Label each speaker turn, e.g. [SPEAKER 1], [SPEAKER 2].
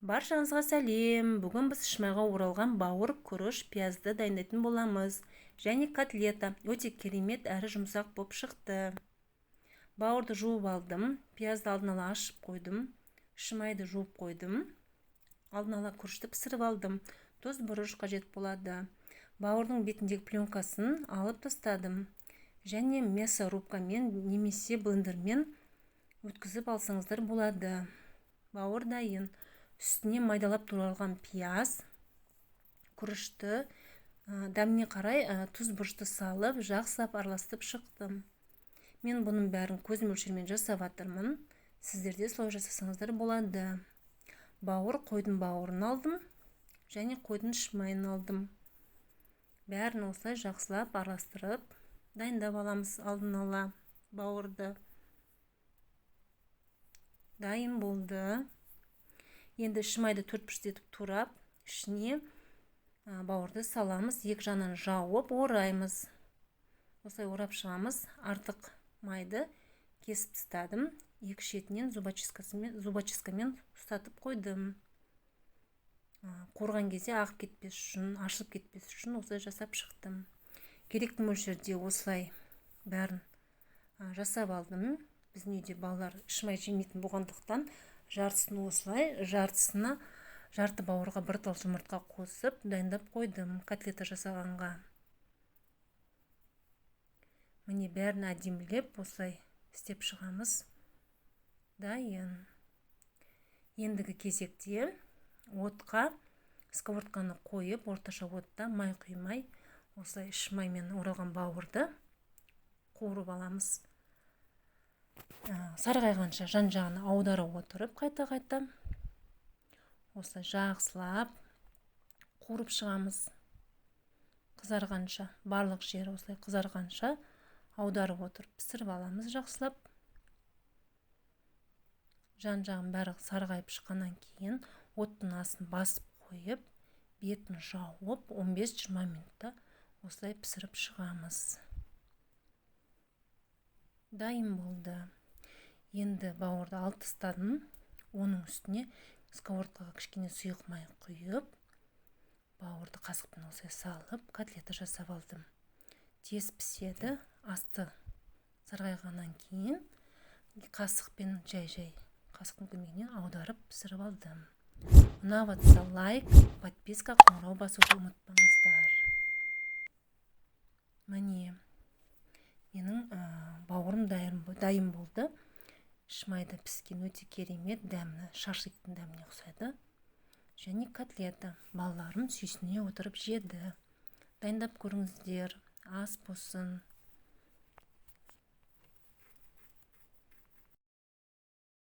[SPEAKER 1] Баршаңызға сәлем. Бүгін біз шымайға оралған бауыр, күріш, пиязды дайындайтын боламыз. Және котлета өте керемет әрі жұмсақ болып шықты. Бауырды жуып алдым, пиязды алдын ала ашып қойдым, шымайды жуып қойдым. Алдын ала күрішті пісіріп алдым. Тұз, бұрыш қажет болады. Бауырдың бетіндегі пленкасын алып тастадым. Және мясорубкамен немесе блендермен өткізіп алсаңыздар болады. Бауыр дайын. Үстіне майдалап туралған пияз, күрішті, дәміне қарай тұз, бұрышты салып, жақсылап араластырып шықтым. Мен бұның бәрін көз мөлшермен жасап жатырмын. Сіздерде солай жасасаңыздар болады. Бауыр, қойдың бауырын алдым және қойдың шымайын алдым. Бәрін осылай жақсылап араластырып дайындап аламыз алдын ала бауырды. Дайын болды. Енді шымайды төрт-бұрышты етіп турап, ішіне бауырды саламыз, екі жағынан жауып ораймыз. Осылай орап шығамыз. Артық майды кесіп тастадым. Екі шетінен зубочисткамен ұстатып қойдым. Қорған кезде ағып кетпес үшін, ашылып кетпес үшін осылай жасап шықтым. Керекті мөлшерде осылай бәрін жасап алдым. Біздің үйде балалар шымай жемейтін болғандықтан жартысын осылай, жартысына жарты бауырға бір тал жұмыртқа қосып дайындап қойдым котлета жасағанға. Міне бәрін әдемілеп осылай істеп шығамыз. Дайын. Ендігі кезекте отқа сковородканы қойып, орташа отта май құймай, осылай шымаймен оралған бауырды қуырып аламыз. Сарғайғанша жан-жағына аударып отырып, қайта-қайта осылай жақсылап қуырып шығамыз. Қызарғанша, барлық жері осылай қызарғанша аударып отырып пісіріп аламыз жақсылап. Жан-жағын бәрі сарғайып шыққаннан кейін оттың астын басып қойып, бетін жауып 15-20 минутта осылай пісіріп шығамыз. Дайын болды. Енді бауырды алып тастадым. Оның үстіне сковородкаға кішкене сұйық май құйып, бауырды қасықпен осылай салып, котлета жасап алдым. Тез піседі. Асты сарғайғаннан кейін қасықпен жай-жай қасықтың көмегімен аударып пісіріп алдым. Ұнап жатса лайк, подписка, қоңырау басуды ұмытпаңыздар. Міне менің бауырым дайын болды. Шымайда піскен өте керемет, дәмі шашлықтың дәміне ұқсайды. Және котлета балаларым сүйсіне отырып жеді. Дайындап көріңіздер. Ас болсын.